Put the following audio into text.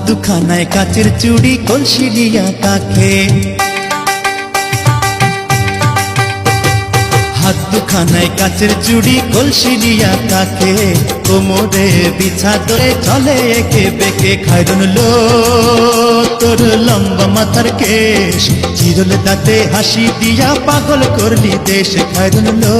দুখানায় কাচের চুড়ি কলসি দিয়া কাকে, হাত দুখানায় কাচের চুড়ি কলসি দিয়া কাকে, কোমরে বিছা ধরে চলে একে বেকে। খায়রুন লো তোর লম্বা মাথার কেশ, চিরল দাঁতে হাসি দিয়া পাগল করলি দেশ। খায়রুন লো।